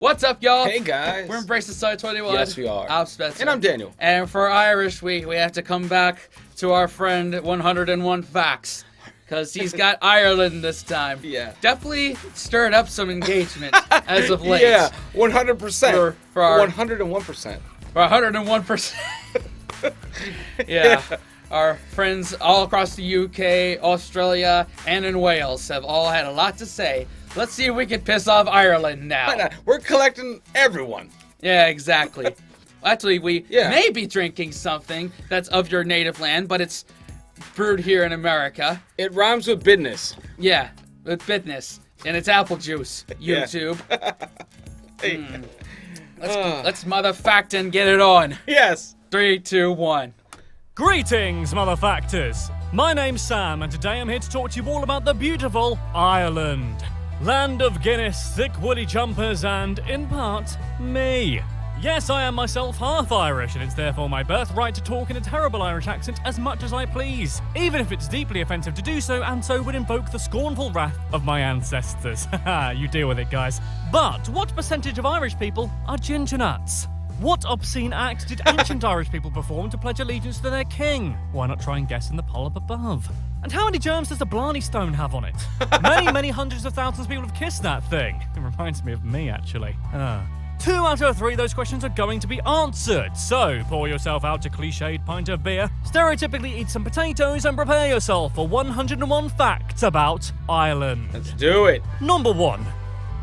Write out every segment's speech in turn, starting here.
What's up, y'all? Hey, guys. We're Embrace Side 21. Yes, we are. I'm Spencer. And I'm Daniel. And for Irish Week, we have to come back to our friend 101 Facts. Because he's got Ireland this time. Yeah. Definitely stirred up some engagement as of late. Yeah, 100%. For our 101%. For 101%. Yeah. Our friends all across the UK, Australia, and in Wales have all had a lot to say. Let's see if we can piss off Ireland now. Why not? We're collecting everyone. Yeah, exactly. Actually, we Yeah. may be drinking something that's of your native land, but it's brewed here in America. It rhymes with business. Yeah, with business. And it's apple juice, Yeah. YouTube. Hey. Let's motherfact and get it on. Yes. 3, 2, 1. Greetings, motherfactors! My name's Sam, and today I'm here to talk to you all about the beautiful Ireland. Land of Guinness, thick woolly jumpers, and, in part, me. Yes, I am myself half Irish, and it's therefore my birthright to talk in a terrible Irish accent as much as I please, even if it's deeply offensive to do so, and so would invoke the scornful wrath of my ancestors. Haha, you deal with it, guys. But what percentage of Irish people are ginger nuts? What obscene act did ancient Irish people perform to pledge allegiance to their king? Why not try and guess in the poll up above? And how many germs does the Blarney Stone have on it? Many hundreds of thousands of people have kissed that thing. It reminds me of me, actually. 2 out of 3 of those questions are going to be answered. So, pour yourself out a cliched pint of beer, stereotypically eat some potatoes, and prepare yourself for 101 facts about Ireland. Let's do it. Number 1.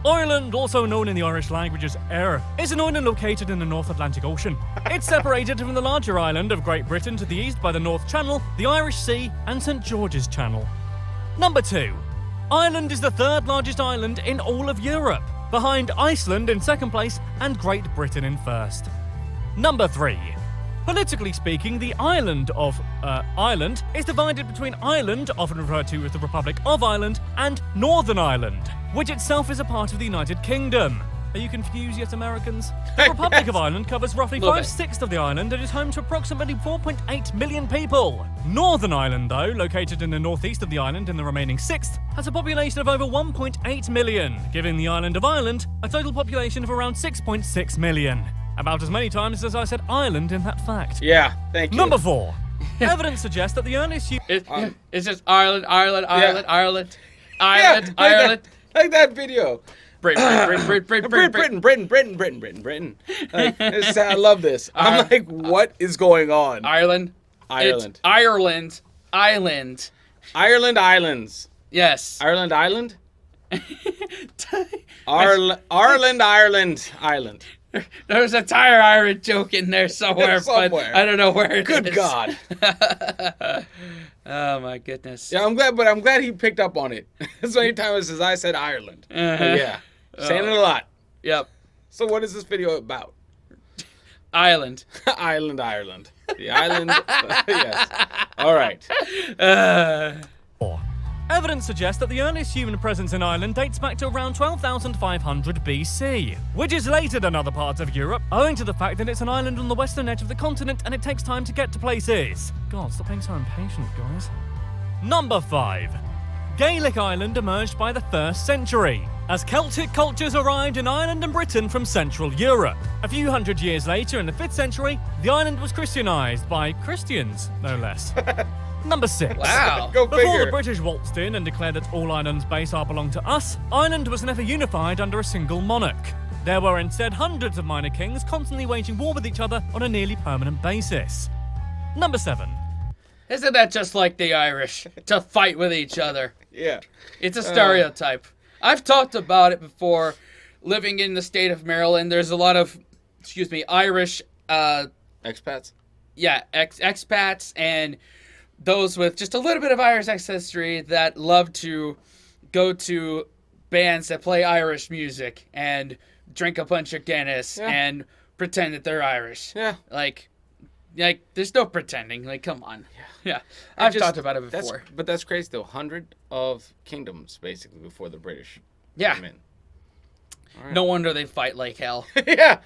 Ireland, also known in the Irish language as Éire, is an island located in the North Atlantic Ocean. It's separated from the larger island of Great Britain to the east by the North Channel, the Irish Sea, and St George's Channel. Number 2. Ireland is the 3rd largest island in all of Europe, behind Iceland in 2nd place and Great Britain in 1st. Number 3. Politically speaking, the island of Ireland is divided between Ireland, often referred to as the Republic of Ireland, and Northern Ireland, which itself is a part of the United Kingdom. Are you confused yet, Americans? The Republic of Ireland covers roughly 5/6 of the island and is home to approximately 4.8 million people. Northern Ireland, though, located in the northeast of the island and the remaining 1/6, has a population of over 1.8 million, giving the island of Ireland a total population of around 6.6 million. About as many times as I said Ireland in that fact. Yeah, thank you. Number 4. Evidence suggests that the earliest It's just Ireland. Yeah, like that video. Britain. Like, I love this. I'm like, what is going on? Ireland. Ireland. It's Ireland. Island. Ireland Islands. Yes. Ireland Island? Ireland Island. There's a tire Irish joke in there somewhere, but I don't know where it is. Good God. Oh my goodness. Yeah, I'm glad he picked up on it. So many times as I said Ireland. Yeah. Saying it a lot. Yep. So what is this video about? Ireland. Ireland. The island. Yes. All right. Evidence suggests that the earliest human presence in Ireland dates back to around 12,500 BC, which is later than other parts of Europe, owing to the fact that it's an island on the western edge of the continent and it takes time to get to places. God, stop being so impatient, guys. Number 5. Gaelic Ireland emerged by the 1st century, as Celtic cultures arrived in Ireland and Britain from Central Europe. A few hundred years later, in the 5th century, the island was Christianized by Christians, no less. Number 6. Wow. Go Before figure. the British waltzed in and declared that all islands based are belong to us, Ireland was never unified under a single monarch. There were instead hundreds of minor kings constantly waging war with each other on a nearly permanent basis. Number 7. Isn't that just like the Irish? To fight with each other. Yeah. It's a stereotype. I've talked about it before. Living in the state of Maryland, there's a lot of, Irish, Expats? yeah, expats and those with just a little bit of Irish ancestry that love to go to bands that play Irish music and drink a bunch of Guinness and pretend that they're Irish. Yeah. Like, there's no pretending. Like, come on. Yeah. I've talked about it before. But that's crazy, though. 100 of kingdoms, basically, before the British Yeah. came in. Right. No wonder they fight like hell. Yeah.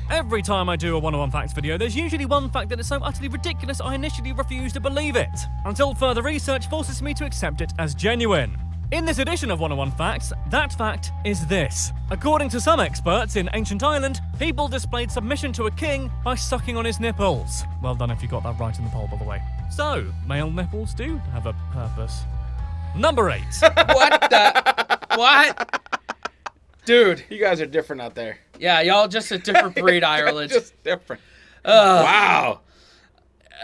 Every time I do a 101 Facts video, there's usually one fact that is so utterly ridiculous I initially refuse to believe it, until further research forces me to accept it as genuine. In this edition of 101 Facts, that fact is this. According to some experts, in ancient Ireland, people displayed submission to a king by sucking on his nipples. Well done if you got that right in the poll, by the way. So, male nipples do have a purpose. Number 8. What the? What? Dude. You guys are different out there. Yeah, y'all just a different breed, Ireland. Just different. Wow.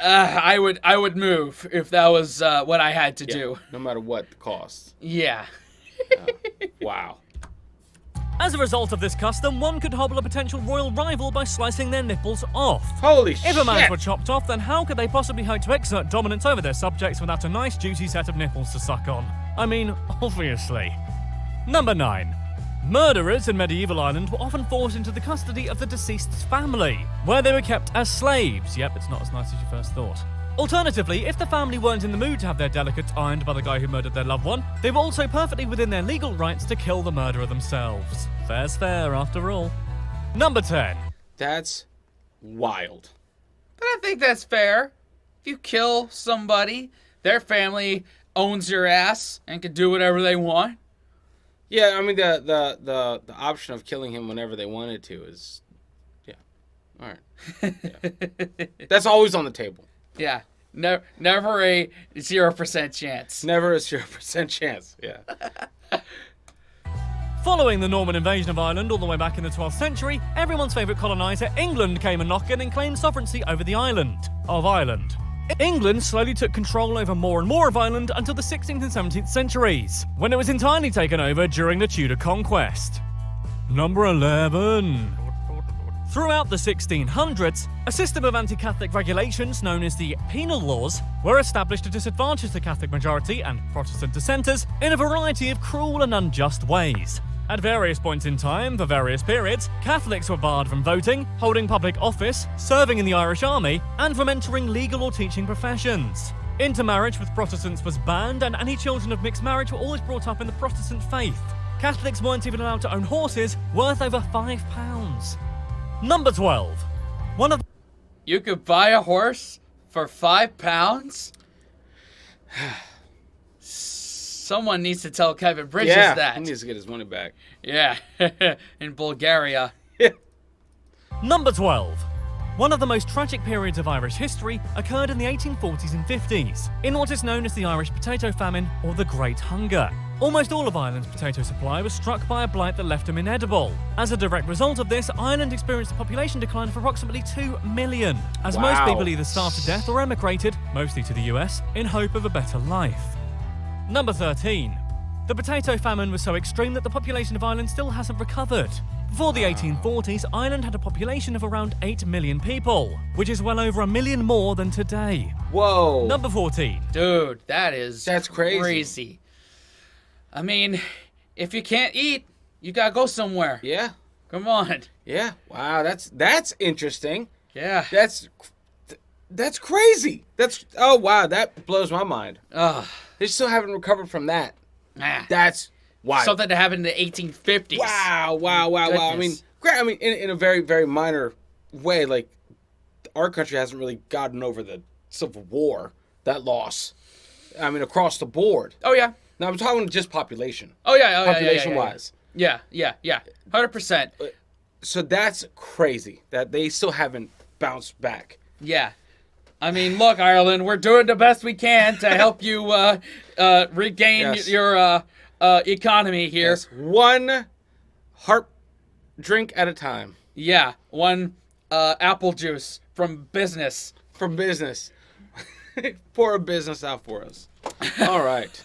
I would move if that was what I had to do. No matter what the cost. Yeah. Wow. As a result of this custom, one could hobble a potential royal rival by slicing their nipples off. Holy shit. If a man's were chopped off, then how could they possibly hope to exert dominance over their subjects without a nice juicy set of nipples to suck on? I mean, obviously. Number 9. Murderers in medieval Ireland were often forced into the custody of the deceased's family, where they were kept as slaves. Yep, it's not as nice as you first thought. Alternatively, if the family weren't in the mood to have their delicates ironed by the guy who murdered their loved one, they were also perfectly within their legal rights to kill the murderer themselves. Fair's fair, after all. Number 10. That's wild. But I think that's fair. If you kill somebody, their family owns your ass and can do whatever they want. Yeah, I mean the option of killing him whenever they wanted to is, yeah, all right. Yeah. That's always on the table. Yeah, never a 0% chance. Never a 0% chance. Yeah. Following the Norman invasion of Ireland all the way back in the 12th century, everyone's favourite coloniser, England, came a-knocking and claimed sovereignty over the island of Ireland. England slowly took control over more and more of Ireland until the 16th and 17th centuries, when it was entirely taken over during the Tudor conquest. Number 11. Throughout the 1600s, a system of anti-Catholic regulations known as the penal laws were established to disadvantage the Catholic majority and Protestant dissenters in a variety of cruel and unjust ways. At various points in time, for various periods, Catholics were barred from voting, holding public office, serving in the Irish Army, and from entering legal or teaching professions. Intermarriage with Protestants was banned, and any children of mixed marriage were always brought up in the Protestant faith. Catholics weren't even allowed to own horses worth over £5. Number 12. One of You could buy a horse for £5? Someone needs to tell Kevin Bridges that. He needs to get his money back. Yeah, in Bulgaria. Number 12. One of the most tragic periods of Irish history occurred in the 1840s and 50s, in what is known as the Irish Potato Famine or the Great Hunger. Almost all of Ireland's potato supply was struck by a blight that left them inedible. As a direct result of this, Ireland experienced a population decline of approximately 2 million, as most Wow. people either starved to death or emigrated, mostly to the US, in hope of a better life. Number 13. The potato famine was so extreme that the population of Ireland still hasn't recovered. Before the 1840s, Ireland had a population of around 8 million people, which is well over 1 million more than today. Whoa. Number 14. Dude, that's crazy. I mean, if you can't eat, you gotta go somewhere. Yeah. Come on. Yeah. Wow, that's interesting. Yeah. That's crazy. Oh wow, that blows my mind. Ugh. They still haven't recovered from that. Ah. That's wild. Something that happened in the 1850s. Wow. I mean, in a very, very minor way, like our country hasn't really gotten over the Civil War, that loss. I mean, across the board. Oh yeah. Now I'm talking just population. Oh yeah. Population wise. Yeah. 100%. So that's crazy that they still haven't bounced back. Yeah. I mean, look, Ireland, we're doing the best we can to help you regain your economy here. Yes. One harp drink at a time. Yeah, one apple juice from business. From business. Pour a business out for us. All right.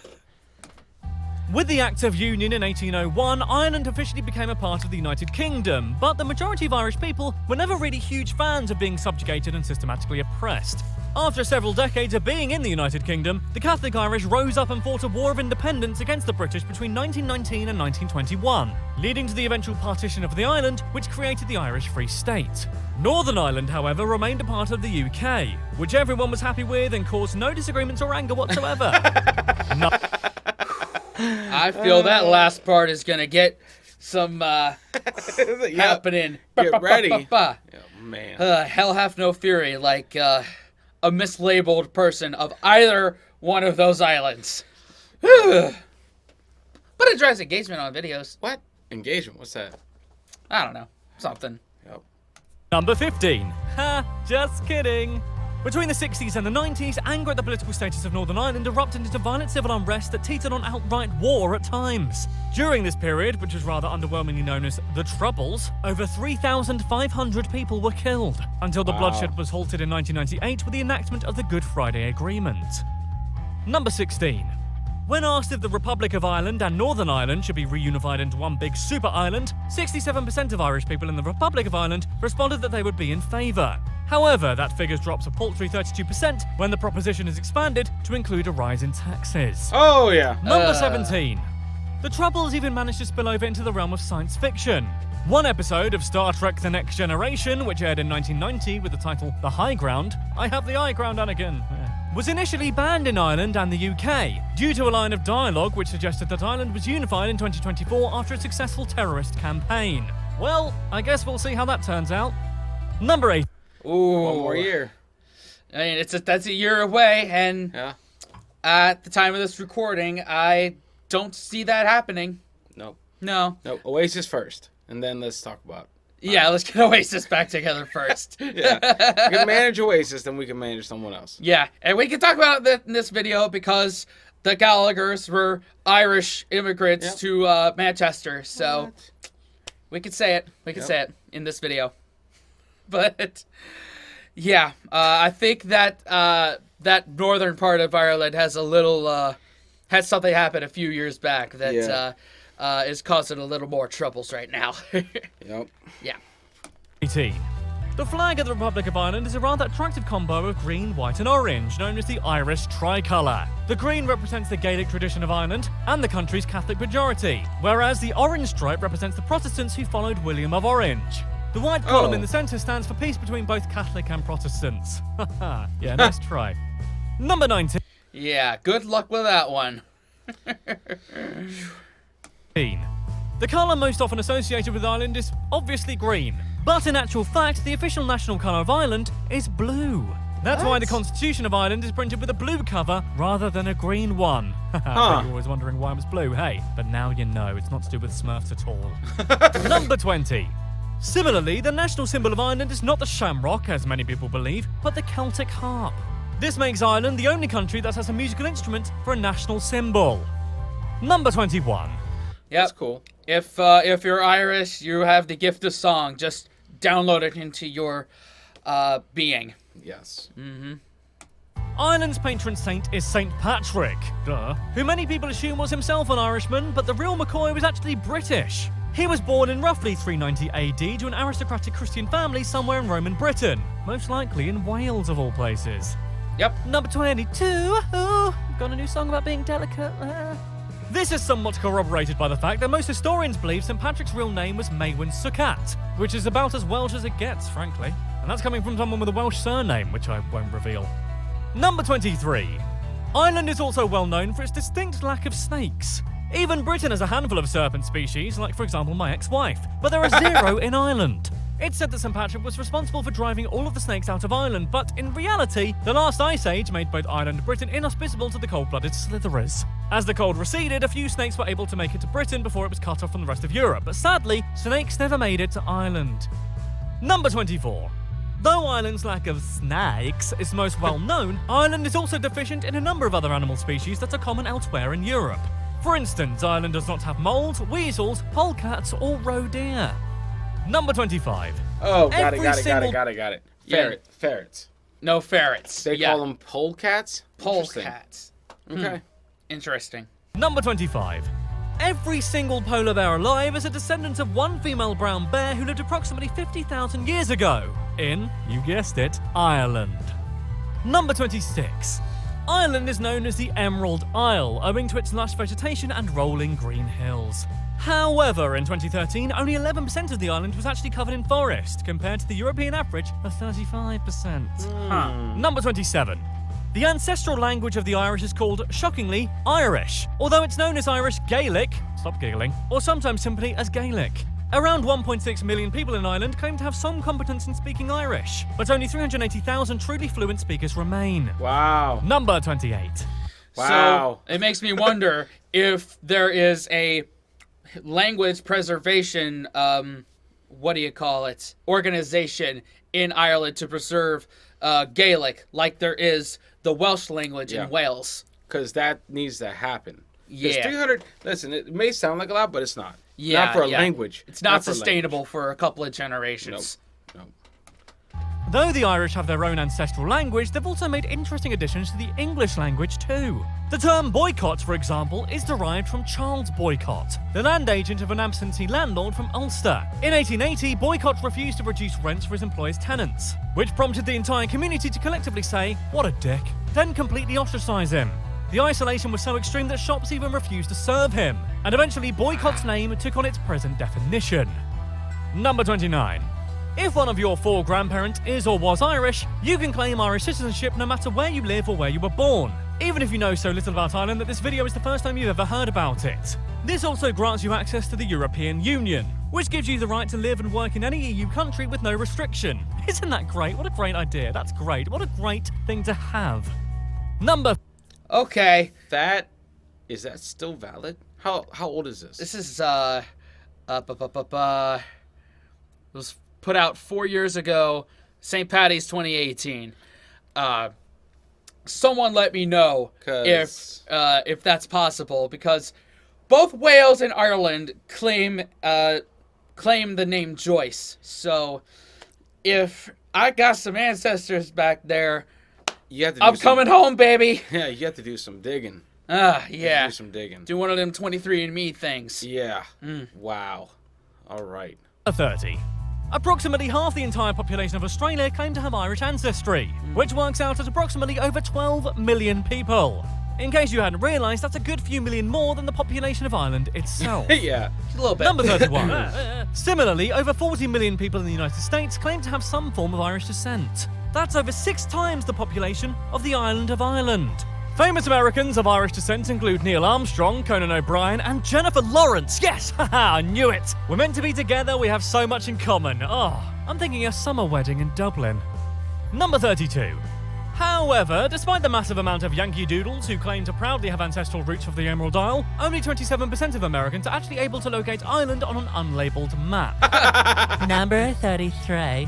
With the Act of Union in 1801, Ireland officially became a part of the United Kingdom, but the majority of Irish people were never really huge fans of being subjugated and systematically oppressed. After several decades of being in the United Kingdom, the Catholic Irish rose up and fought a war of independence against the British between 1919 and 1921, leading to the eventual partition of the island, which created the Irish Free State. Northern Ireland, however, remained a part of the UK, which everyone was happy with and caused no disagreements or anger whatsoever. I feel that last part is going to get some happening. Get ready. Oh, man. Hell hath no fury like a mislabeled person of either one of those islands. But it drives engagement on videos. What? Engagement? What's that? I don't know. Something. Yep. Number 15. Ha, just kidding. Between the 60s and the 90s, anger at the political status of Northern Ireland erupted into violent civil unrest that teetered on outright war at times. During this period, which was rather underwhelmingly known as the Troubles, over 3,500 people were killed, until the bloodshed was halted in 1998 with the enactment of the Good Friday Agreement. Number 16. When asked if the Republic of Ireland and Northern Ireland should be reunified into one big super island, 67% of Irish people in the Republic of Ireland responded that they would be in favour. However, that figure drops a paltry 32% when the proposition is expanded to include a rise in taxes. Oh, yeah. Number 17. The Troubles even managed to spill over into the realm of science fiction. One episode of Star Trek The Next Generation, which aired in 1990 with the title The High Ground, I have the high ground, Anakin, was initially banned in Ireland and the UK due to a line of dialogue which suggested that Ireland was unified in 2024 after a successful terrorist campaign. Well, I guess we'll see how that turns out. Number 8. Ooh. One more year. I mean, that's a year away, and at the time of this recording, I don't see that happening. Nope. No. Nope. Oasis first, and then let's talk about. Yeah, let's get Oasis back together first. Yeah. We can manage Oasis, then we can manage someone else. Yeah, and we can talk about that in this video because the Gallaghers were Irish immigrants to Manchester, so we could say it. We could say it in this video. But yeah, I think that that northern part of Ireland has a little had something happen a few years back that is causing a little more troubles right now. Yep. Yeah. 18. The flag of the Republic of Ireland is a rather attractive combo of green, white and orange, known as the Irish tricolour. The green represents the Gaelic tradition of Ireland and the country's Catholic majority, whereas the orange stripe represents the Protestants who followed William of Orange. The white column in the centre stands for peace between both Catholic and Protestants. Yeah, nice try. Number 19. Yeah, good luck with that one. The colour most often associated with Ireland is obviously green, but in actual fact, the official national colour of Ireland is blue. That's why the Constitution of Ireland is printed with a blue cover rather than a green one. You're always wondering why it was blue, hey? But now you know, it's not to do with Smurfs at all. Number 20. Similarly, the national symbol of Ireland is not the shamrock, as many people believe, but the Celtic harp. This makes Ireland the only country that has a musical instrument for a national symbol. Number 21. Yep. That's cool. If you're Irish, you have the gift of song. Just download it into your being. Yes. Mm-hmm. Ireland's patron saint is St. Patrick, who many people assume was himself an Irishman, but the real McCoy was actually British. He was born in roughly 390 AD to an aristocratic Christian family somewhere in Roman Britain, most likely in Wales of all places. Yep. Number 22. Got a new song about being delicate. This is somewhat corroborated by the fact that most historians believe St. Patrick's real name was Maewyn Succat, which is about as Welsh as it gets, frankly. And that's coming from someone with a Welsh surname, which I won't reveal. Number 23. Ireland is also well known for its distinct lack of snakes. Even Britain has a handful of serpent species, like for example my ex-wife, but there are 0 in Ireland. It's said that St. Patrick was responsible for driving all of the snakes out of Ireland, but in reality, the last ice age made both Ireland and Britain inhospitable to the cold-blooded slitherers. As the cold receded, a few snakes were able to make it to Britain before it was cut off from the rest of Europe, but sadly, snakes never made it to Ireland. Number 24. Though Ireland's lack of snakes is most well known, Ireland is also deficient in a number of other animal species that are common elsewhere in Europe. For instance, Ireland does not have moles, weasels, polecats, or roe deer. Number 25. Oh, got it. Ferrets. No ferrets. They call them polecats? Polecats. Okay. Interesting. Number 25. Every single polar bear alive is a descendant of one female brown bear who lived approximately 50,000 years ago in, you guessed it, Ireland. Number 26. Ireland is known as the Emerald Isle, owing to its lush vegetation and rolling green hills. However, in 2013, only 11% of the island was actually covered in forest, compared to the European average of 35%. Number 27. The ancestral language of the Irish is called, shockingly, Irish, although it's known as Irish Gaelic, stop giggling, or sometimes simply as Gaelic. Around 1.6 million people in Ireland claim to have some competence in speaking Irish, but only 380,000 truly fluent speakers remain. Wow. Number 28. Wow. So it makes me wonder, if there is a language preservation, organization in Ireland to preserve Gaelic, like there is the Welsh language in Wales. Because that needs to happen. Yeah. 300, listen, it may sound like a lot, but it's not. Yeah, not for a language. It's not sustainable for a couple of generations. Nope. Though the Irish have their own ancestral language, they've also made interesting additions to the English language too. The term boycott, for example, is derived from Charles Boycott, the land agent of an absentee landlord from Ulster. In 1880, Boycott refused to reduce rents for his employer's tenants, which prompted the entire community to collectively say, "What a dick," then completely ostracize him. The isolation was so extreme that shops even refused to serve him, and eventually Boycott's name took on its present definition. Number 29. If one of your 4 grandparents is or was Irish, you can claim Irish citizenship no matter where you live or where you were born, even if you know so little about Ireland that this video is the first time you've ever heard about it. This also grants you access to the European Union, which gives you the right to live and work in any EU country with no restriction. Isn't that great? What a great idea. That's great. What a great thing to have. Number... Okay. Is that still valid? How old is this? This is, it was put out 4 years ago, St. Patty's 2018. Someone let me know if that's possible, because both Wales and Ireland claim the name Joyce. So if I got some ancestors back there, I'm coming home, baby. Yeah, you have to do some digging. Yeah. Do some digging. Do one of them 23andMe things. Yeah. Wow. All right. 30. Approximately half the entire population of Australia claim to have Irish ancestry, which works out at approximately over 12 million people. In case you hadn't realised, that's a good few million more than the population of Ireland itself. Yeah. A little bit. Number 31. Similarly, over 40 million people in the United States claim to have some form of Irish descent. That's over 6 times the population of the island of Ireland. Famous Americans of Irish descent include Neil Armstrong, Conan O'Brien, and Jennifer Lawrence. Yes, haha, I knew it. We're meant to be together, we have so much in common. Oh, I'm thinking a summer wedding in Dublin. Number 32. However, despite the massive amount of Yankee Doodles who claim to proudly have ancestral roots of the Emerald Isle, only 27% of Americans are actually able to locate Ireland on an unlabelled map. Number 33.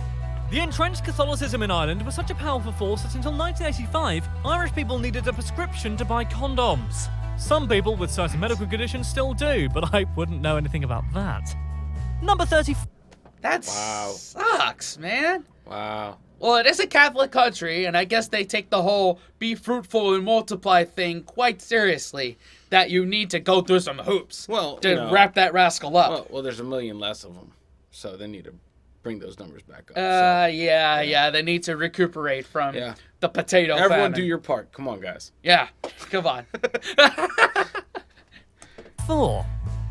The entrenched Catholicism in Ireland was such a powerful force that until 1985, Irish people needed a prescription to buy condoms. Some people with certain medical conditions still do, but I wouldn't know anything about that. Number 30. That sucks, man. Wow. Well, it is a Catholic country, and I guess they take the whole be fruitful and multiply thing quite seriously, that you need to go through some hoops to wrap that rascal up. Well, there's a million less of them, so they need to bring those numbers back up. Yeah, they need to recuperate from the potato famine. Everyone do your part. Come on, guys. Yeah, come on. 4.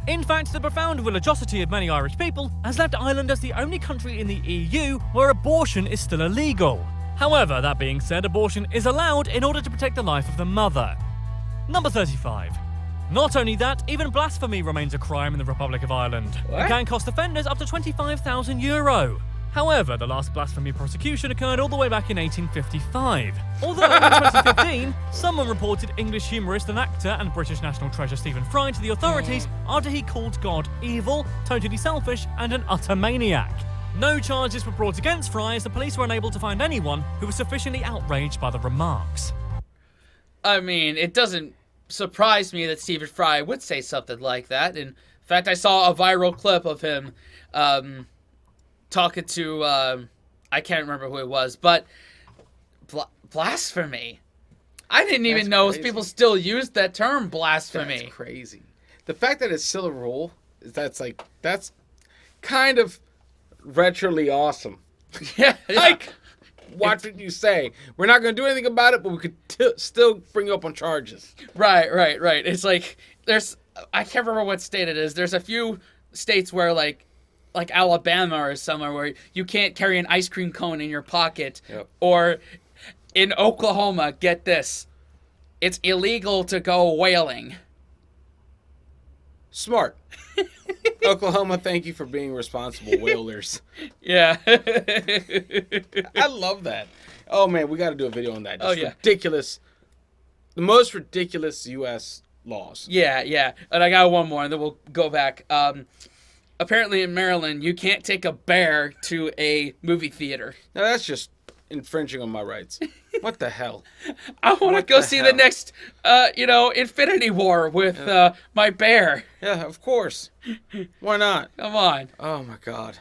In fact, the profound religiosity of many Irish people has left Ireland as the only country in the EU where abortion is still illegal. However, that being said, abortion is allowed in order to protect the life of the mother. Number 35. Not only that, even blasphemy remains a crime in the Republic of Ireland. What? It can cost offenders up to €25,000. However, the last blasphemy prosecution occurred all the way back in 1855. Although in 2015, someone reported English humorist and actor and British national treasure Stephen Fry to the authorities after he called God evil, totally selfish, and an utter maniac. No charges were brought against Fry as the police were unable to find anyone who was sufficiently outraged by the remarks. I mean, it doesn't surprise me that Stephen Fry would say something like that. In fact, I saw a viral clip of him talking to, I can't remember who it was, but blasphemy. I didn't even know people still used that term, blasphemy. That's crazy. The fact that it's still a rule, that's kind of retroly awesome. Yeah. Like, watch what you say. We're not going to do anything about it, but we could still bring you up on charges. Right. It's like, I can't remember what state it is. There's a few states where, like Alabama or somewhere, where you can't carry an ice cream cone in your pocket. Yep. Or in Oklahoma, get this, it's illegal to go whaling. Smart. Oklahoma, thank you for being responsible whalers. Yeah. I love that. Oh, man, we got to do a video on that. Ridiculous. The most ridiculous U.S. laws. Yeah. And I got one more, and then we'll go back. Apparently in Maryland, you can't take a bear to a movie theater. Now that's just infringing on my rights. What the hell? I want to go see the next, Infinity War with my bear. Yeah, of course. Why not? Come on. Oh my God.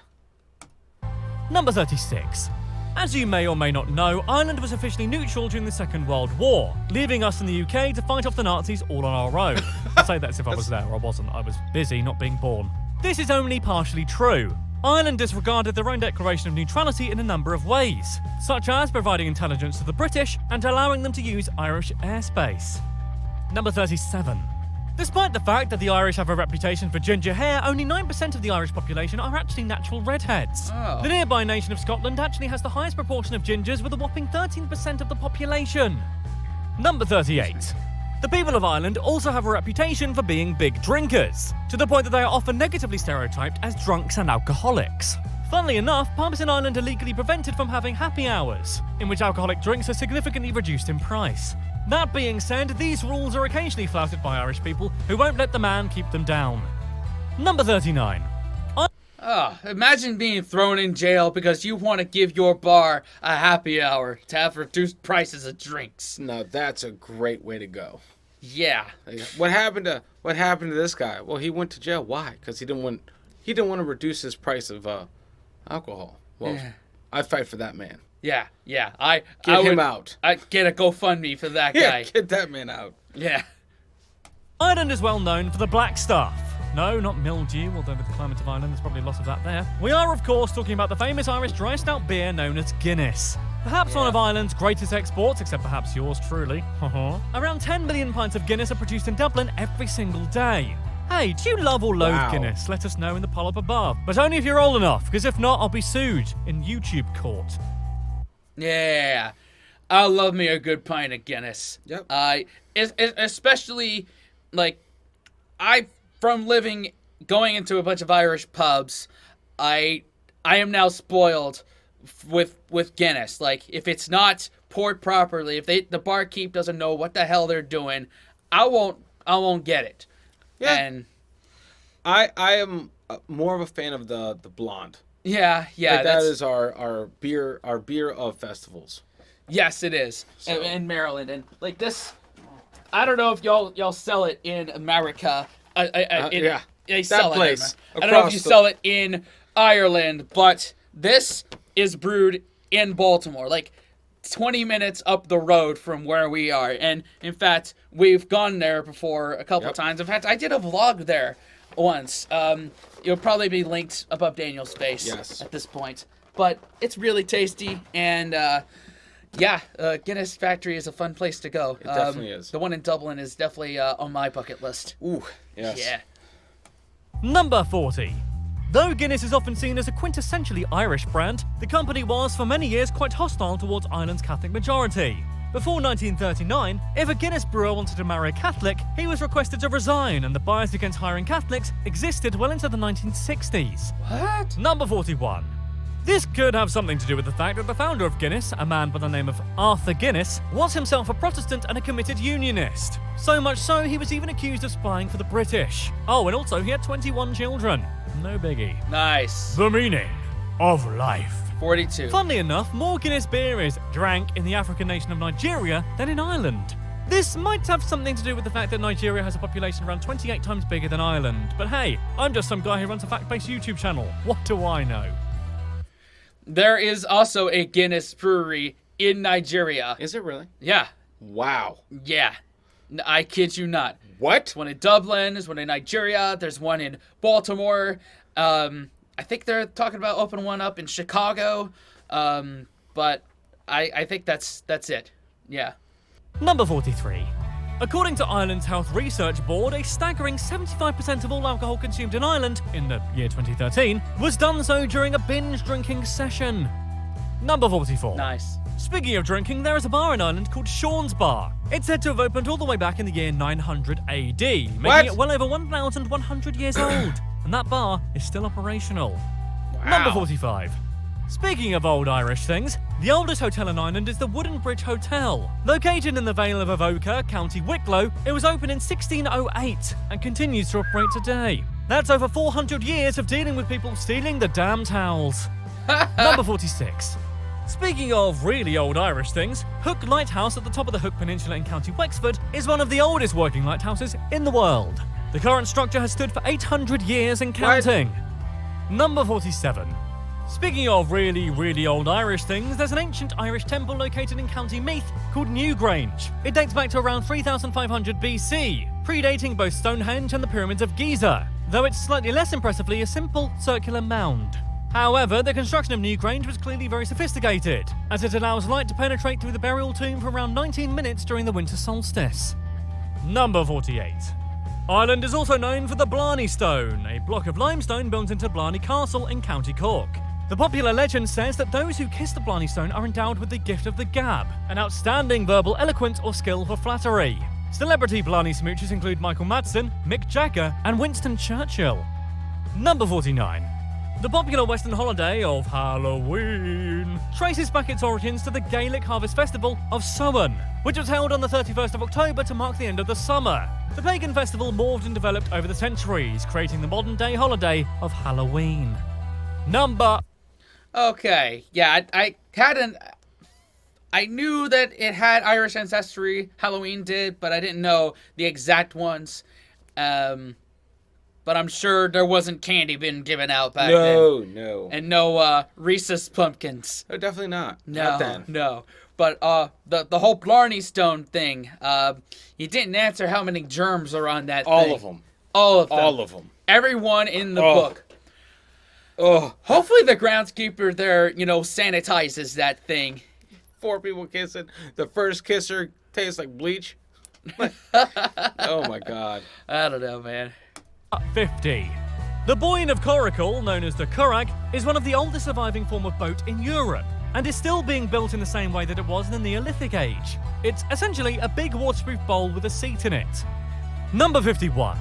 Number 36. As you may or may not know, Ireland was officially neutral during the Second World War, leaving us in the UK to fight off the Nazis all on our own. I say that as if I was there. I wasn't. I was busy, not being born. This is only partially true. Ireland disregarded their own declaration of neutrality in a number of ways, such as providing intelligence to the British and allowing them to use Irish airspace. Number 37. Despite the fact that the Irish have a reputation for ginger hair, only 9% of the Irish population are actually natural redheads. Oh. The nearby nation of Scotland actually has the highest proportion of gingers, with a whopping 13% of the population. Number 38. The people of Ireland also have a reputation for being big drinkers, to the point that they are often negatively stereotyped as drunks and alcoholics. Funnily enough, pubs in Ireland are legally prevented from having happy hours, in which alcoholic drinks are significantly reduced in price. That being said, these rules are occasionally flouted by Irish people who won't let the man keep them down. Number 39. Imagine being thrown in jail because you want to give your bar a happy hour to have reduced prices of drinks. No, that's a great way to go. Yeah. What happened to this guy? Well, he went to jail. Why? Because he didn't want to reduce his price of alcohol. Well, Yeah. I'd fight for that man. Yeah. Get I him would, out. I'd get a GoFundMe for that Yeah, guy. get that man out. Yeah. Ireland is well known for the black stuff. No, not mildew, although with the climate of Ireland there's probably a lot of that there. We are, of course, talking about the famous Irish dry stout beer known as Guinness. Perhaps one of Ireland's greatest exports, except perhaps yours truly. Around 10 million pints of Guinness are produced in Dublin every single day. Hey, do you love or loathe Wow. Guinness? Let us know in the poll up above. But only if you're old enough, because if not, I'll be sued in YouTube court. Yeah. I love me a good pint of Guinness. Yep. Especially, from going into a bunch of Irish pubs, I am now spoiled with Guinness. Like, if it's not poured properly, if the barkeep doesn't know what the hell they're doing, I won't get it. Yeah. And I am more of a fan of the blonde. yeah, Like, that is our beer of festivals. Yes, it is. So- In Maryland, and like this, I don't know if y'all sell it in America. Yeah. They That sell place it. I don't know if across you the- sell it in Ireland, but this is brewed in Baltimore, like 20 minutes up the road from where we are. And in fact, we've gone there before a couple Yep. times. In fact, I did a vlog there once. It'll probably be linked above Daniel's face Yes. at this point. But it's really tasty, and Guinness Factory is a fun place to go. It definitely is. The one in Dublin is definitely on my bucket list. Ooh, yes. Yeah. Number 40. Though Guinness is often seen as a quintessentially Irish brand, the company was for many years quite hostile towards Ireland's Catholic majority. Before 1939, if a Guinness brewer wanted to marry a Catholic, he was requested to resign, and the bias against hiring Catholics existed well into the 1960s. What? Number 41. This could have something to do with the fact that the founder of Guinness, a man by the name of Arthur Guinness, was himself a Protestant and a committed unionist. So much so, he was even accused of spying for the British. Oh, and also he had 21 children. No biggie. Nice. The meaning of life. 42. Funnily enough, more Guinness beer is drank in the African nation of Nigeria than in Ireland. This might have something to do with the fact that Nigeria has a population around 28 times bigger than Ireland. But hey, I'm just some guy who runs a fact-based YouTube channel. What do I know? There is also a Guinness brewery in Nigeria. Is it really? Yeah. Wow. Yeah. I kid you not. What? There's one in Dublin, there's one in Nigeria, there's one in Baltimore. I think they're talking about opening one up in Chicago. But I think that's it. Yeah. Number 43. According to Ireland's Health Research Board, a staggering 75% of all alcohol consumed in Ireland in the year 2013 was done so during a binge drinking session. Number 44. Nice. Speaking of drinking, there is a bar in Ireland called Sean's Bar. It's said to have opened all the way back in the year 900 AD, making What? it well over 1,100 years old. And that bar is still operational. Wow. Number 45. Speaking of old Irish things, the oldest hotel in Ireland is the Wooden Bridge Hotel. Located in the Vale of Avoca, County Wicklow, it was opened in 1608 and continues to operate today. That's over 400 years of dealing with people stealing the damn towels. Number 46. Speaking of really old Irish things, Hook Lighthouse at the top of the Hook Peninsula in County Wexford is one of the oldest working lighthouses in the world. The current structure has stood for 800 years and counting. Number 47. Speaking of really old Irish things, there's an ancient Irish temple located in County Meath called Newgrange. It dates back to around 3500 BC, predating both Stonehenge and the Pyramids of Giza, though it's slightly less impressively a simple circular mound. However, the construction of Newgrange was clearly very sophisticated, as it allows light to penetrate through the burial tomb for around 19 minutes during the winter solstice. Number 48. Ireland is also known for the Blarney Stone, a block of limestone built into Blarney Castle in County Cork. The popular legend says that those who kiss the Blarney Stone are endowed with the gift of the gab, an outstanding verbal eloquence or skill for flattery. Celebrity Blarney smoochers include Michael Madsen, Mick Jagger, and Winston Churchill. Number 49. The popular Western holiday of Halloween traces back its origins to the Gaelic harvest festival of Samhain, which was held on the 31st of October to mark the end of the summer. The pagan festival morphed and developed over the centuries, creating the modern-day holiday of Halloween. Number... Okay, yeah, I knew that it had Irish ancestry, Halloween did, but I didn't know the exact ones. But I'm sure there wasn't candy being given out back then. No. And no Reese's pumpkins. No, definitely not. No, Not then. no. But the whole Blarney Stone thing, you didn't answer how many germs are on that All thing. of them. All of them. All of them. Everyone in the book. Oh. Hopefully the groundskeeper there, sanitizes that thing. 4 people kissing. The first kisser tastes like bleach. Oh my God. I don't know, man. 50. The buoy of coracle, known as the curragh, is one of the oldest surviving form of boat in Europe, and is still being built in the same way that it was in the Neolithic age. It's essentially a big waterproof bowl with a seat in it. Number 51.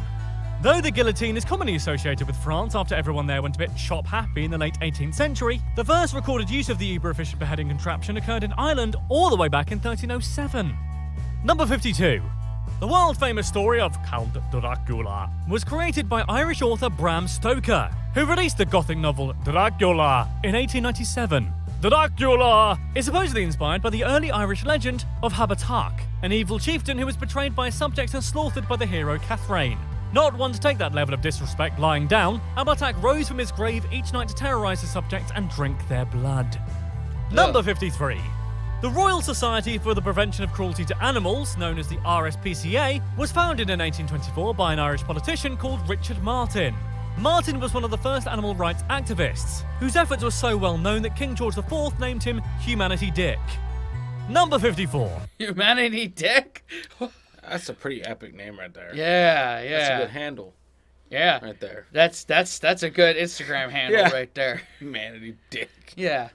Though the guillotine is commonly associated with France after everyone there went a bit chop-happy in the late 18th century, the first recorded use of the uber-efficient beheading contraption occurred in Ireland all the way back in 1307. Number 52. The world-famous story of Count Dracula was created by Irish author Bram Stoker, who released the gothic novel Dracula in 1897. Dracula is supposedly inspired by the early Irish legend of Habatak, an evil chieftain who was betrayed by his subjects and slaughtered by the hero Catherine. Not one to take that level of disrespect lying down, Habatak rose from his grave each night to terrorise his subjects and drink their blood. Number 53. The Royal Society for the Prevention of Cruelty to Animals, known as the RSPCA, was founded in 1824 by an Irish politician called Richard Martin. Martin was one of the first animal rights activists, whose efforts were so well known that King George IV named him Humanity Dick. Number 54. Humanity Dick? That's a pretty epic name right there. Yeah. That's a good handle. Yeah. Right there. That's a good Instagram handle right there. Humanity Dick. Yeah.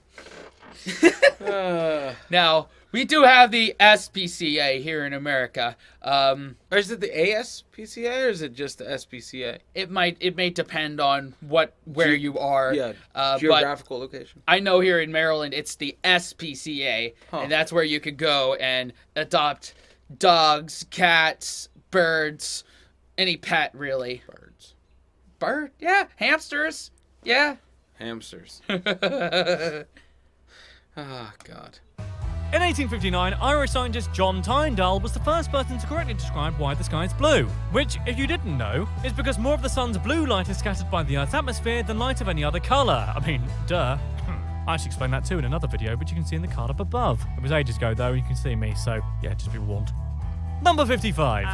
Now, we do have the SPCA here in America. Or is it the ASPCA or is it just the SPCA? It may depend on where you are. Yeah, geographical location. I know here in Maryland it's the SPCA, and that's where you could go and adopt dogs, cats, birds, any pet really. Bird? Yeah, hamsters. Yeah. Hamsters. Ah, God. In 1859, Irish scientist John Tyndall was the first person to correctly describe why the sky is blue, which, if you didn't know, is because more of the sun's blue light is scattered by the Earth's atmosphere than light of any other colour. I mean, duh. I actually explained that too in another video, which you can see in the card up above. It was ages ago though, you can see me, so yeah, just be warned. Number 55.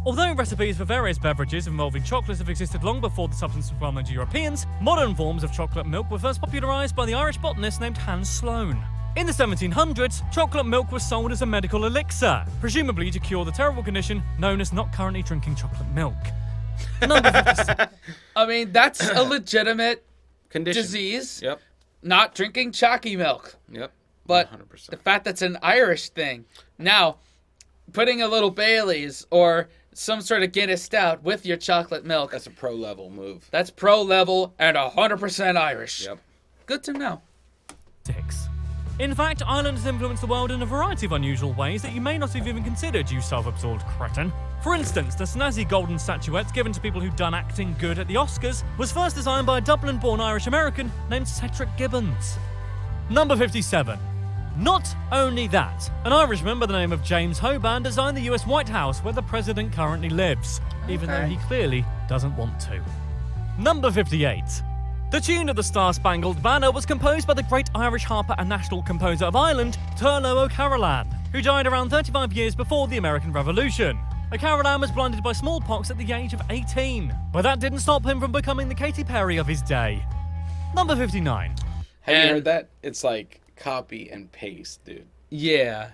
Although recipes for various beverages involving chocolates have existed long before the substance was well known to Europeans, modern forms of chocolate milk were first popularised by the Irish botanist named Hans Sloane. In the 1700s, chocolate milk was sold as a medical elixir, presumably to cure the terrible condition known as not currently drinking chocolate milk. Number 56. I mean, that's a legitimate Condition. disease. Yep. Not drinking chalky milk. Yep. But 100%. the fact that's an Irish thing. Now, putting a little Bailey's or some sort of Guinness stout with your chocolate milk. That's a pro level move. That's pro level and 100% Irish. Yep. Good to know. In fact, Ireland has influenced the world in a variety of unusual ways that you may not have even considered, you self-absorbed cretin. For instance, the snazzy golden statuette given to people who'd done acting good at the Oscars was first designed by a Dublin-born Irish-American named Cedric Gibbons. Number 57. Not only that, an Irishman by the name of James Hoban designed the US White House where the president currently lives, even though he clearly doesn't want to. Number 58. The tune of the Star-Spangled Banner was composed by the great Irish harper and national composer of Ireland, Turlough O'Carolan, who died around 35 years before the American Revolution. O'Carolan was blinded by smallpox at the age of 18, but that didn't stop him from becoming the Katy Perry of his day. Number 59. Have you heard that? It's like copy and paste, dude. Yeah.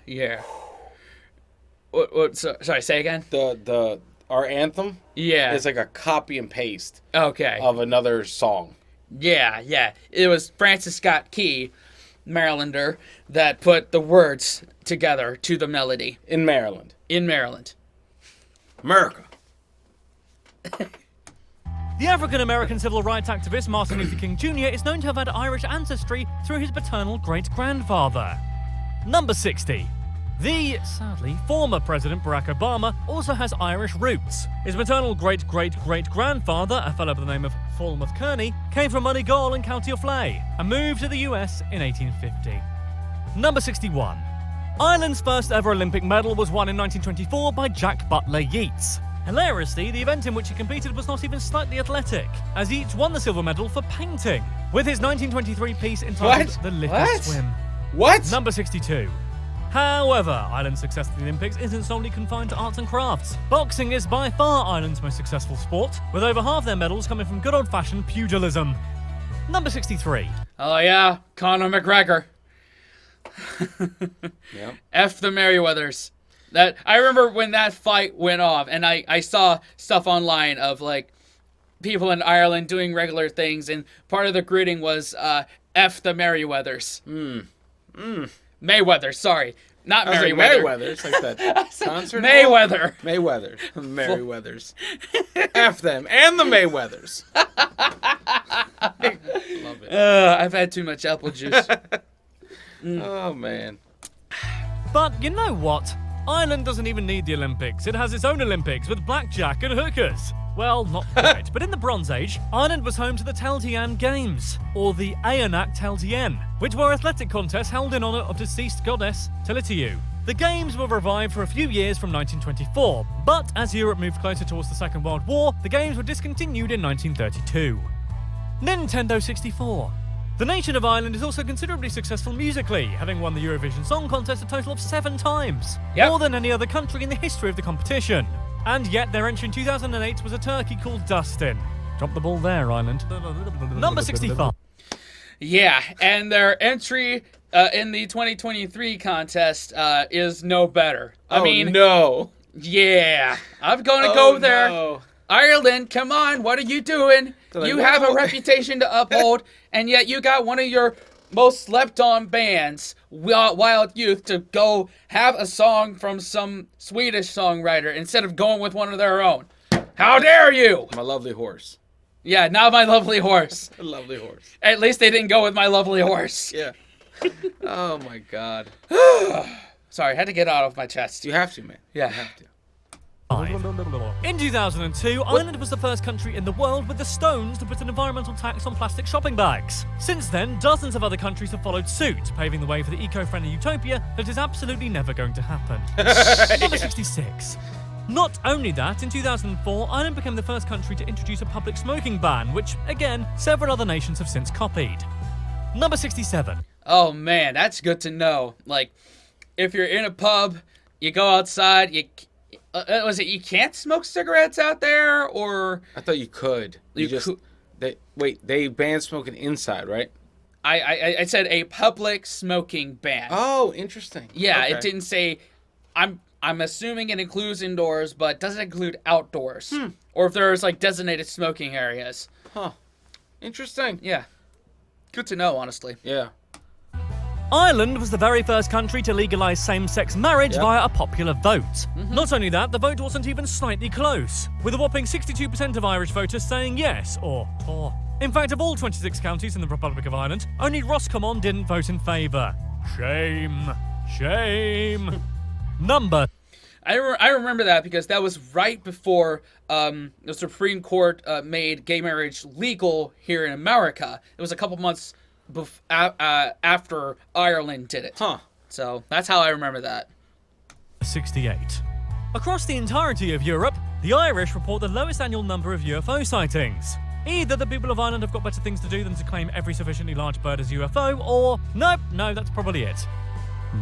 Sorry, say again? Our anthem Yeah. is like a copy and paste Okay. of another song. Yeah. It was Francis Scott Key, Marylander, that put the words together to the melody. In Maryland. In Maryland. America. The African-American civil rights activist Martin Luther King Jr. is known to have had Irish ancestry through his paternal great-grandfather. Number 60. The, sadly, former President Barack Obama also has Irish roots. His maternal great-great-great-grandfather, a fellow by the name of Falmouth Kearney, came from Moneygall in County Offaly and moved to the US in 1850. Number 61. Ireland's first ever Olympic medal was won in 1924 by Jack Butler Yeats. Hilariously, the event in which he competed was not even slightly athletic, as Yeats won the silver medal for painting, with his 1923 piece entitled What? The Liffey What? Swim. What? Number 62. However, Ireland's success at the Olympics isn't solely confined to arts and crafts. Boxing is by far Ireland's most successful sport, with over half their medals coming from good old-fashioned pugilism. Number 63. Oh yeah, Conor McGregor. Yep. F the Merriweathers. That I remember when that fight went off, and I saw stuff online of like people in Ireland doing regular things, and part of the greeting was F the Merriweathers. Mayweather, sorry. Not I was like, Merriweather. Mayweather. It's like that concert. Mayweather. Mayweather. Merriweathers. F them. And the Mayweathers. Love it. I've had too much apple juice. Oh, man. But you know what? Ireland doesn't even need the Olympics. It has its own Olympics with blackjack and hookers. Well, not quite, but in the Bronze Age, Ireland was home to the Tailteann Games, or the Éannacht Tailteann, which were athletic contests held in honour of deceased goddess Tillitiyu. The Games were revived for a few years from 1924, but as Europe moved closer towards the Second World War, the Games were discontinued in 1932. Nintendo 64. The nation of Ireland is also considerably successful musically, having won the Eurovision Song Contest a total of 7 times, more than any other country in the history of the competition. And yet their entry in 2008 was a turkey called Dustin. Drop the ball there, Ireland. Number 65. Yeah, and their entry in the 2023 contest is no better. I mean, no. Yeah, I'm gonna go there. No. Ireland, come on, what are you doing? Like, You have a whoa. reputation to uphold, and yet you got one of your most slept-on bands, Wild Youth, to go have a song from some Swedish songwriter instead of going with one of their own. How dare you? My lovely horse. Yeah, not My Lovely Horse. A lovely horse. At least they didn't go with My Lovely Horse. Yeah. Oh, my God. Sorry, I had to get it out of my chest. You have to, man. Yeah. You have to. In 2002, Ireland was the first country in the world with the Stones to put an environmental tax on plastic shopping bags. Since then, dozens of other countries have followed suit, paving the way for the eco-friendly utopia that is absolutely never going to happen. Number 66. Not only that, in 2004, Ireland became the first country to introduce a public smoking ban, which, again, several other nations have since copied. Number 67. Oh man, that's good to know. Like, if you're in a pub, you go outside, was it you can't smoke cigarettes out there, or I thought you could. They banned smoking inside, right? I said a public smoking ban. Oh, interesting. Yeah, Okay. it didn't say. I'm assuming it includes indoors, but doesn't include outdoors, or if there's like designated smoking areas. Huh. Interesting. Yeah, good to know, honestly. Yeah. Ireland was the very first country to legalise same-sex marriage via a popular vote. Not only that, the vote wasn't even slightly close, with a whopping 62% of Irish voters saying yes, or tor. In fact, of all 26 counties in the Republic of Ireland, only Roscommon didn't vote in favour. Shame. Shame. Number. I remember that because that was right before the Supreme Court made gay marriage legal here in America. It was a couple months after Ireland did it. Huh. So that's how I remember that. 68. Across the entirety of Europe, the Irish report the lowest annual number of UFO sightings. Either the people of Ireland have got better things to do than to claim every sufficiently large bird as UFO, or no, that's probably it.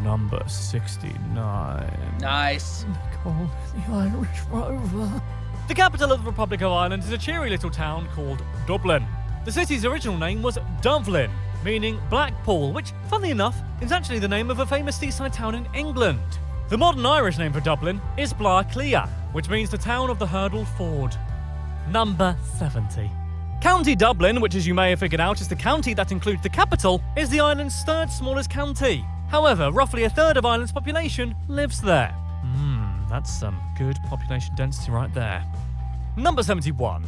Number 69. Nice. Called the Irish Rover. The capital of the Republic of Ireland is a cheery little town called Dublin. The city's original name was Dublin, meaning Blackpool, which, funnily enough, is actually the name of a famous seaside town in England. The modern Irish name for Dublin is Bla-Clia, which means the town of the hurdle ford. Number 70. County Dublin, which as you may have figured out is the county that includes the capital, is the island's third smallest county. However, roughly a third of Ireland's population lives there. That's some good population density right there. Number 71.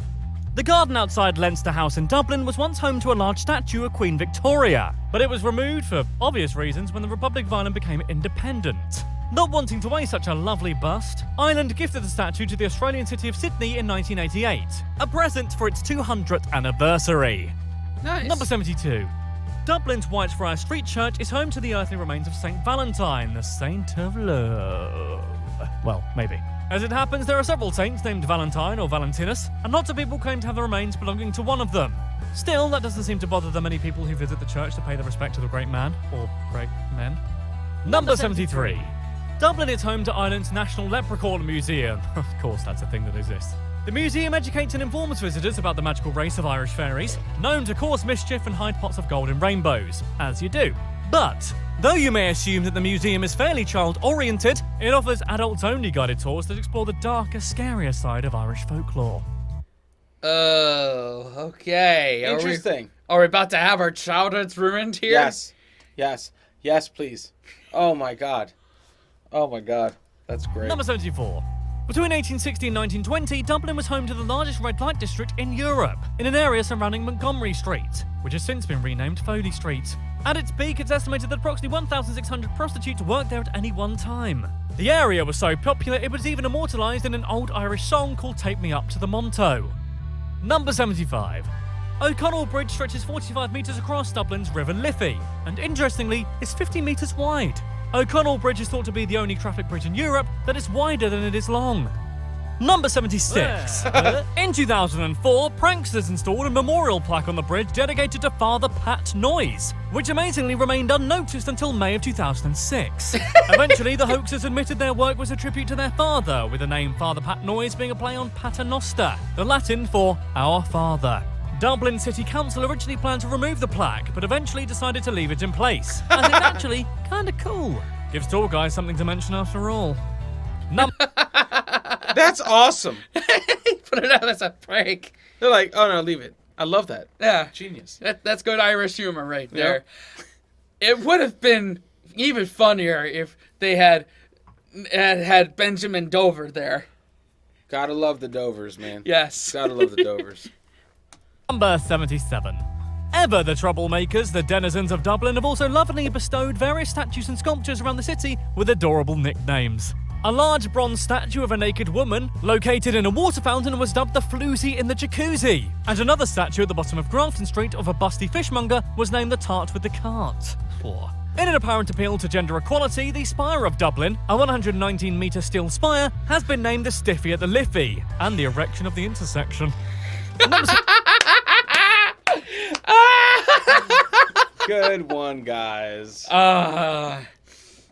The garden outside Leinster House in Dublin was once home to a large statue of Queen Victoria, but it was removed for obvious reasons when the Republic of Ireland became independent. Not wanting to waste such a lovely bust, Ireland gifted the statue to the Australian city of Sydney in 1988, a present for its 200th anniversary. Nice. Number 72. Dublin's Whitefriars Street Church is home to the earthly remains of Saint Valentine, the saint of love. Well, maybe. As it happens, there are several saints named Valentine or Valentinus, and lots of people claim to have the remains belonging to one of them. Still, that doesn't seem to bother the many people who visit the church to pay their respect to the great man, or great men. Number 73. Dublin is home to Ireland's National Leprechaun Museum. Of course, that's a thing that exists. The museum educates and informs visitors about the magical race of Irish fairies, known to cause mischief and hide pots of gold in rainbows, as you do. But, though you may assume that the museum is fairly child-oriented, it offers adults-only guided tours that explore the darker, scarier side of Irish folklore. Oh, okay. Interesting. Are we about to have our childhoods ruined here? Yes, please. Oh my god. That's great. Number 74. Between 1860 and 1920, Dublin was home to the largest red light district in Europe, in an area surrounding Montgomery Street, which has since been renamed Foley Street. At its peak, it's estimated that approximately 1,600 prostitutes worked there at any one time. The area was so popular it was even immortalised in an old Irish song called Take Me Up to the Monto. Number 75. O'Connell Bridge stretches 45 metres across Dublin's River Liffey, and interestingly, is 50 metres wide. O'Connell Bridge is thought to be the only traffic bridge in Europe that is wider than it is long. Number 76. In 2004, pranksters installed a memorial plaque on the bridge dedicated to Father Pat Noise, which amazingly remained unnoticed until May of 2006. Eventually, the hoaxers admitted their work was a tribute to their father, with the name Father Pat Noise being a play on Pater Noster, the Latin for Our Father. Dublin City Council originally planned to remove the plaque, but eventually decided to leave it in place, as it's actually kinda cool. Gives tour guys something to mention after all. That's awesome. Put it out as a prank. They're like, oh no, leave it. I love that. Yeah. Genius. That's good Irish humor right there. It would have been even funnier if they had Benjamin Dover there. Gotta love the Dovers, man. Yes. Gotta love the Dovers. Number 77. Ever the troublemakers, the denizens of Dublin have also lovingly bestowed various statues and sculptures around the city with adorable nicknames. A large bronze statue of a naked woman, located in a water fountain, was dubbed the Floozy in the Jacuzzi. And another statue at the bottom of Grafton Street of a busty fishmonger was named the Tart with the Cart. Poor. In an apparent appeal to gender equality, the spire of Dublin, a 119-metre steel spire, has been named the Stiffy at the Liffey, and the erection of the intersection. Good one, guys.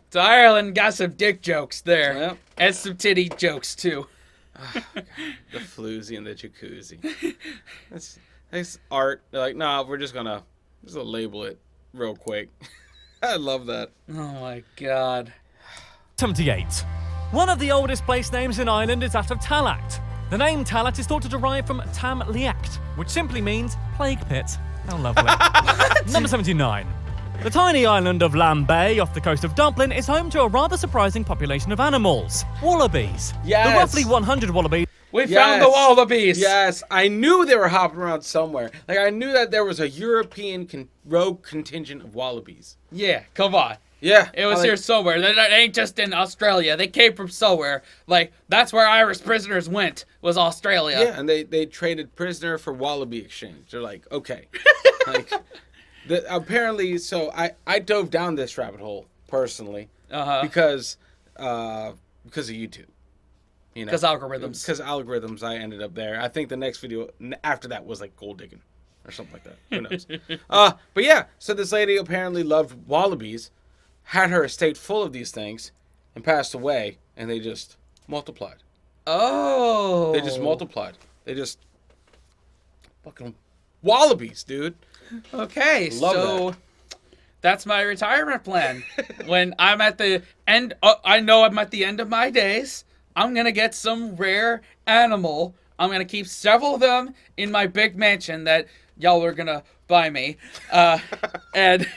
So Ireland got some dick jokes there. Yep. And some titty jokes, too. The floozy and the jacuzzi. That's art. They're like, nah, we're just gonna label it real quick. I love that. Oh, my God. 78. One of the oldest place names in Ireland is that of Tallaght. The name Tallaght is thought to derive from Tam Liacht, which simply means plague pit. How lovely. Number 79. The tiny island of Lamb Bay off the coast of Dublin is home to a rather surprising population of animals. Wallabies. Yes. The roughly 100 wallabies We found the wallabies. Yes, I knew they were hopping around somewhere. Like, I knew that there was a European rogue contingent of wallabies. Yeah, come on. Yeah. It was here somewhere. They ain't just in Australia. They came from somewhere. Like, that's where Irish prisoners went, was Australia. Yeah, and they traded prisoner for wallaby exchange. They're like, okay. Like, apparently, so I dove down this rabbit hole, personally, because of YouTube. You know, because algorithms. Because algorithms, I ended up there. I think the next video after that was like gold digging or something like that. Who knows? But yeah, so this lady apparently loved wallabies, had her estate full of these things, and passed away, and they just multiplied. Oh. They just multiplied. They just fucking wallabies, dude. Okay, Love that's my retirement plan. When I'm at the end, I know I'm at the end of my days. I'm going to get some rare animal. I'm going to keep several of them in my big mansion that y'all are going to buy me. And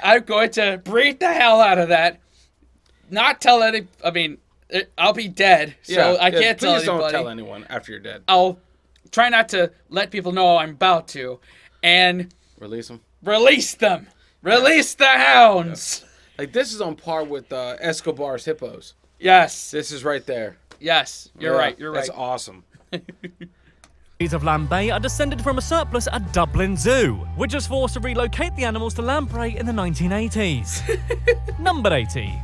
I'm going to breed the hell out of that. Not tell any... I mean, I'll be dead, so I can't tell anybody. Please don't tell anyone after you're dead. I'll try not to let people know I'm about to. And... Release them. Release them. Release the hounds. Yeah. Like, this is on par with Escobar's hippos. Yes. This is right there. Yes, you're right. You're right. That's awesome. Of lamprey are descended from a surplus at Dublin Zoo, which was forced to relocate the animals to lamprey in the 1980s. Number 80.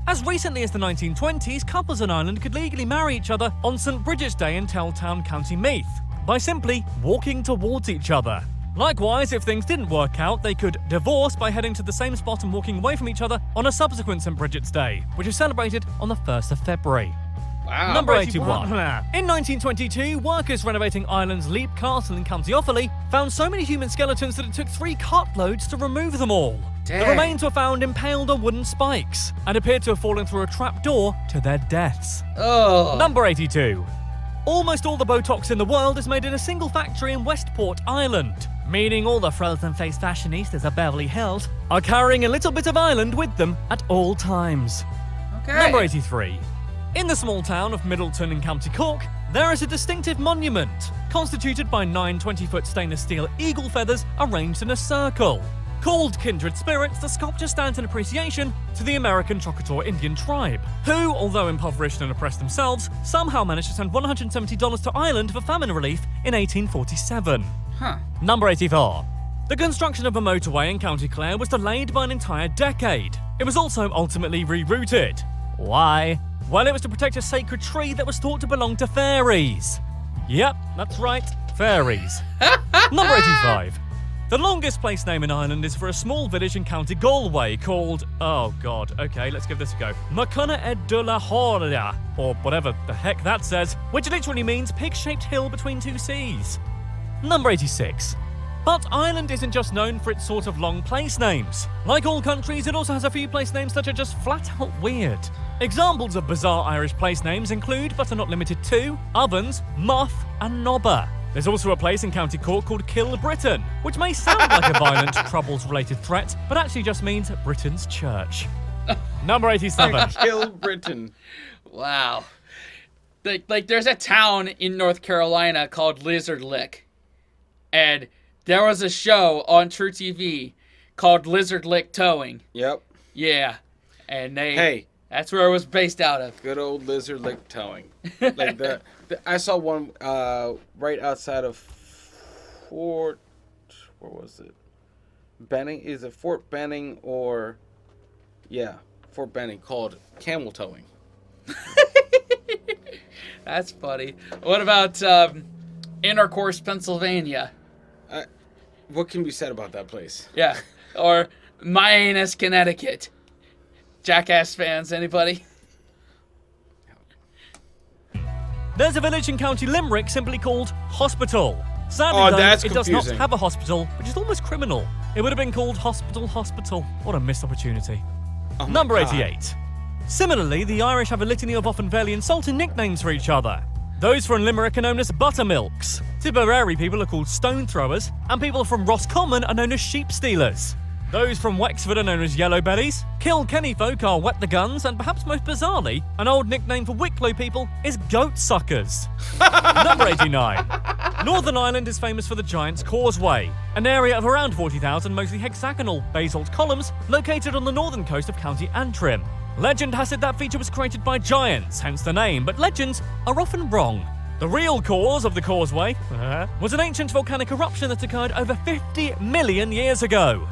As recently as the 1920s, couples in Ireland could legally marry each other on St Bridget's Day in Telltown, County Meath, by simply walking towards each other. Likewise, if things didn't work out, they could divorce by heading to the same spot and walking away from each other on a subsequent St Bridget's Day, which is celebrated on the 1st of February. Wow. Number 81. In 1922, workers renovating Ireland's Leap Castle in County Offaly found so many human skeletons that it took 3 cartloads to remove them all. Dang. The remains were found impaled on wooden spikes and appeared to have fallen through a trapdoor to their deaths. Oh. Number 82. Almost all the Botox in the world is made in a single factory in Westport, Ireland, meaning all the frozen-faced fashionistas of Beverly Hills are carrying a little bit of Ireland with them at all times. Okay. Number 83. In the small town of Middleton in County Cork, there is a distinctive monument, constituted by 9 20-foot stainless steel eagle feathers arranged in a circle. Called Kindred Spirits, the sculpture stands in appreciation to the American Choctaw Indian tribe, who, although impoverished and oppressed themselves, somehow managed to send $170 to Ireland for famine relief in 1847. Number 84. The construction of a motorway in County Clare was delayed by an entire decade. It was also ultimately rerouted. Why? Well, it was to protect a sacred tree that was thought to belong to fairies. Yep, that's right, fairies. Number 85. The longest place name in Ireland is for a small village in County Galway called... Oh god, okay, let's give this a go. Macuna Edula Horda, or whatever the heck that says, which literally means pig-shaped hill between 2 seas. Number 86. But Ireland isn't just known for its sort of long place names. Like all countries, it also has a few place names that are just flat out weird. Examples of bizarre Irish place names include, but are not limited to, Ovens, Muff, and Nobber. There's also a place in County Cork called Kill Britain, which may sound like a violent, troubles-related threat, but actually just means Britain's church. Number 87. Kill Britain. Wow. Like, there's a town in North Carolina called Lizard Lick. And there was a show on True TV called Lizard Lick Towing. Yep. Yeah. And Hey. That's where it was based out of. Good old Lizard Lick Towing. Like I saw one right outside of Fort... Where was it? Benning? Is it Fort Benning or... Yeah, Fort Benning, called Camel Towing. That's funny. What about Intercourse, Pennsylvania? What can be said about that place? Yeah. Or My Anus, Connecticut. Jackass fans, anybody? There's a village in County Limerick simply called Hospital. Sadly, though, that's it does confusing. not have a hospital, which is almost criminal. It would have been called Hospital. What a missed opportunity. Oh Number God. 88. Similarly, the Irish have a litany of often fairly insulting nicknames for each other. Those from Limerick are known as buttermilks. Tipperary people are called stone throwers, and people from Roscommon are known as sheep stealers. Those from Wexford are known as yellow bellies. Kilkenny folk are wet the guns, and perhaps most bizarrely, an old nickname for Wicklow people is goat suckers. Number 89. Northern Ireland is famous for the Giant's Causeway, an area of around 40,000 mostly hexagonal basalt columns located on the northern coast of County Antrim. Legend has it that feature was created by giants, hence the name, but legends are often wrong. The real cause of the causeway was an ancient volcanic eruption that occurred over 50 million years ago.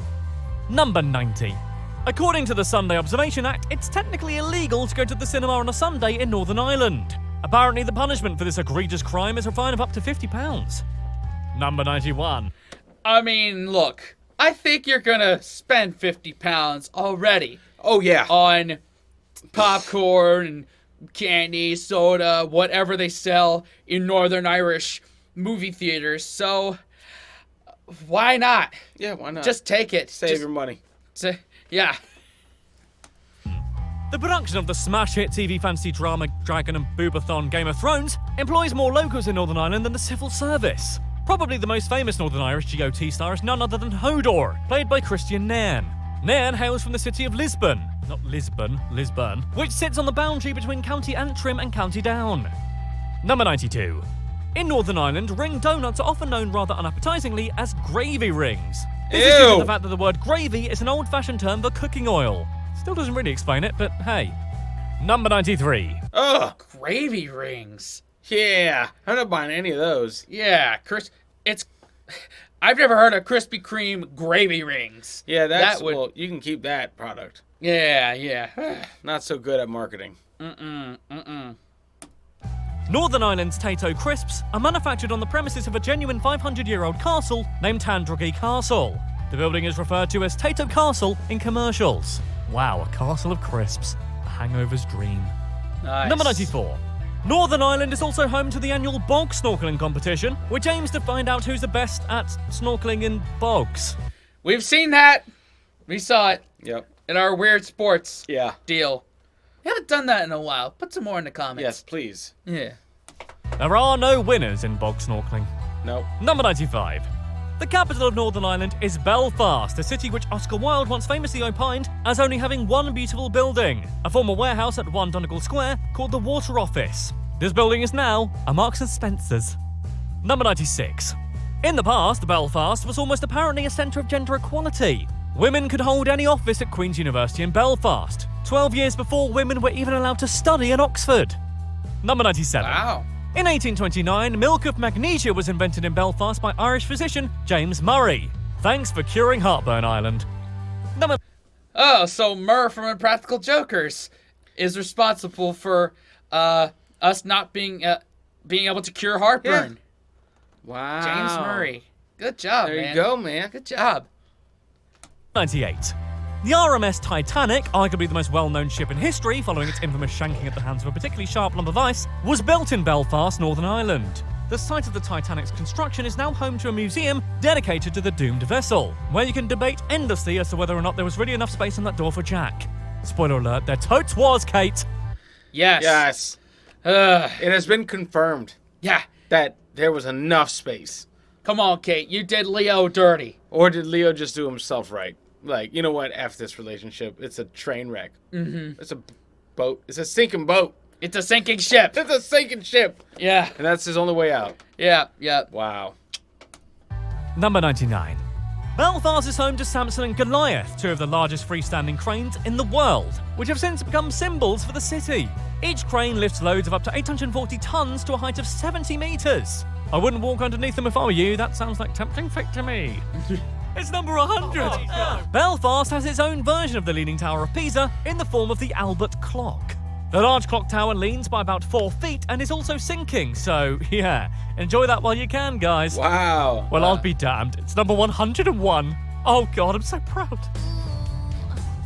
Number 90. According to the Sunday Observation Act, it's technically illegal to go to the cinema on a Sunday in Northern Ireland. Apparently, the punishment for this egregious crime is a fine of up to £50. Number 91. I mean, look, I think you're gonna spend £50 already. Oh, yeah. On popcorn and candy, soda, whatever they sell in Northern Irish movie theaters. So, why not? Yeah, why not? Just take it. Save your money. Yeah. The production of the smash hit TV fantasy drama Dragon and Boobathon Game of Thrones employs more locals in Northern Ireland than the civil service. Probably the most famous Northern Irish GOT star is none other than Hodor, played by Christian Nairn. Nairn hails from the city of Lisbon, Lisburn, which sits on the boundary between County Antrim and County Down. Number 92. In Northern Ireland, ring donuts are often known rather unappetisingly as gravy rings. This is due to the fact that the word gravy is an old-fashioned term for cooking oil. Still doesn't really explain it, but hey. Number 93. Ugh. Gravy rings. Yeah. I'm not buying any of those. Yeah, I've never heard of Krispy Kreme gravy rings. Yeah, well, you can keep that product. Yeah. Not so good at marketing. Northern Ireland's Tayto crisps are manufactured on the premises of a genuine 500-year-old castle named Tandrogi Castle. The building is referred to as Tayto Castle in commercials. Wow, a castle of crisps. A hangover's dream. Nice. Number 94. Northern Ireland is also home to the annual bog snorkeling competition, which aims to find out who's the best at snorkeling in bogs. We've seen that. We saw it. Yep. In our weird sports deal. We haven't done that in a while. Put some more in the comments. Yes, please. Yeah. There are no winners in bog snorkeling. Nope. Number 95. The capital of Northern Ireland is Belfast, a city which Oscar Wilde once famously opined as only having one beautiful building, a former warehouse at 1 Donegal Square called the Water Office. This building is now a Marks and Spencer's. Number 96. In the past, Belfast was almost apparently a centre of gender equality. Women could hold any office at Queen's University in Belfast, 12 years before women were even allowed to study in Oxford. Number 97. Wow. In 1829, milk of magnesia was invented in Belfast by Irish physician James Murray. Thanks for curing heartburn, Ireland. Oh, so Murr from Impractical Jokers is responsible for us not being able to cure heartburn. Yeah. Wow. James Murray. Good job, man. There you go, man. Good job. 98. The RMS Titanic, arguably the most well-known ship in history following its infamous shanking at the hands of a particularly sharp lump of ice, was built in Belfast, Northern Ireland. The site of the Titanic's construction is now home to a museum dedicated to the doomed vessel, where you can debate endlessly as to whether or not there was really enough space on that door for Jack. Spoiler alert, there totes was, Kate. Yes. It has been confirmed. Yeah. That there was enough space. Come on, Kate. You did Leo dirty. Or did Leo just do himself right? Like, you know what? F this relationship. It's a train wreck. Mm-hmm. It's a boat. It's a sinking boat. It's a sinking ship. It's a sinking ship. Yeah. And that's his only way out. Yeah. Wow. Number 99. Belfast is home to Samson and Goliath, two of the largest freestanding cranes in the world, which have since become symbols for the city. Each crane lifts loads of up to 840 tons to a height of 70 metres. I wouldn't walk underneath them if I were you. That sounds like tempting fate to me. It's number 100. Belfast has its own version of the Leaning Tower of Pisa in the form of the Albert Clock. The large clock tower leans by about 4 feet and is also sinking, so yeah, enjoy that while you can, guys. Wow. Well, I'll be damned. It's number 101. Oh God, I'm so proud.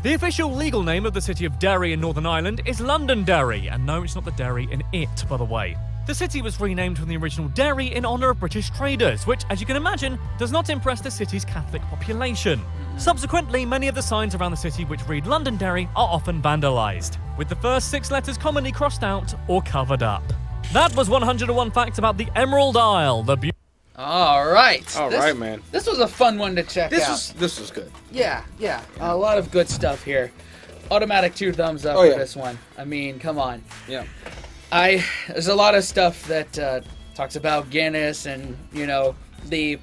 The official legal name of the city of Derry in Northern Ireland is Londonderry, and no, it's not the Derry in It, by the way. The city was renamed from the original Derry in honour of British traders, which, as you can imagine, does not impress the city's Catholic population. Subsequently, many of the signs around the city which read Londonderry are often vandalised, with the first 6 letters commonly crossed out or covered up. That was 101 facts about the Emerald Isle, the All right. All right, man. This was a fun one to check out. This was good. Yeah. A lot of good stuff here. Automatic 2 thumbs up for this one. I mean, come on. Yeah. There's a lot of stuff that talks about Guinness and, the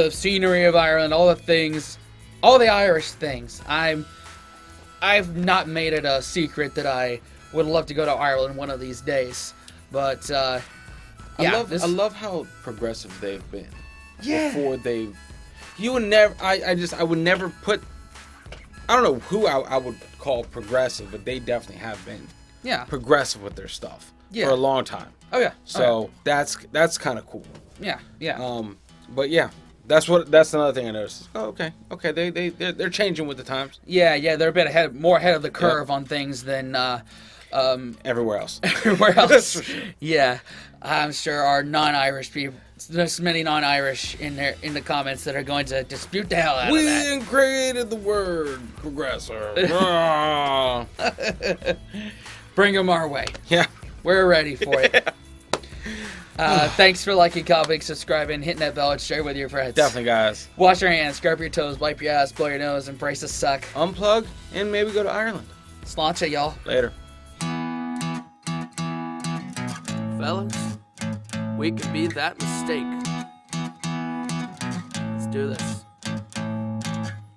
scenery of Ireland, all the things, all the Irish things. I've not made it a secret that I would love to go to Ireland one of these days. But I love how progressive they've been. Yeah. Before you would never. I would never put. I don't know who I would call progressive, but they definitely have been. Yeah. Progressive with their stuff for a long time. Oh yeah. So that's kind of cool. Yeah. But yeah, that's another thing I noticed. Oh, okay. They're changing with the times. Yeah. They're a bit more ahead of the curve on things than everywhere else. Everywhere else. That's for sure. Yeah, I'm sure our non-Irish people. There's many non-Irish in the comments that are going to dispute the hell out of that. We created the word progressive. Bring them our way. Yeah. We're ready for it. Thanks for liking, commenting, subscribing, hitting that bell, and share with your friends. Definitely, guys. Wash your hands, scrub your toes, wipe your ass, blow your nose, embrace the suck. Unplug, and maybe go to Ireland. SLAINTE, y'all. Later. Fellas, we can be that mistake. Let's do this.